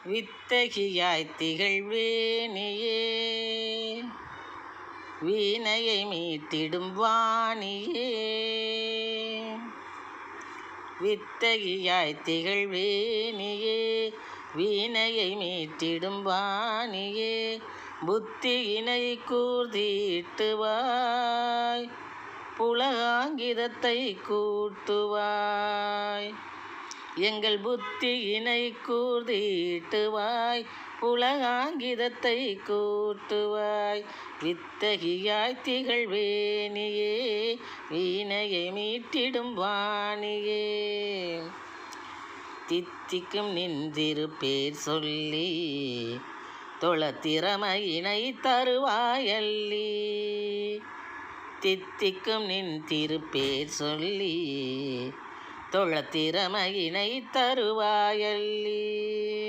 வித்தகியாய் திகழ்வேணியே, வீணையை மீட்டிடும் வாணியே. வித்தகியாய் திகழ்வேணியே, வீணையை மீட்டிடும் வாணியே. புத்தியினை கூர்தீட்டுவாய், புலகாங்கிதத்தை கூட்டுவாய். எங்கள் புத்தியினை கூர்தீட்டுவாய், புலகாங்கிதத்தை கூட்டுவாய். வித்தகியாய் திகழ்வேணியே, வீணையை மீட்டிடும் வாணியே. தித்திக்கும் நின்றிருப்பேர் சொல்லி, தொழத்திறமையினை தருவாயல்லி. தித்திக்கும் நின் திருப்பேர் சொல்லி, தொழத்திறமையினை தருவாயல்லி.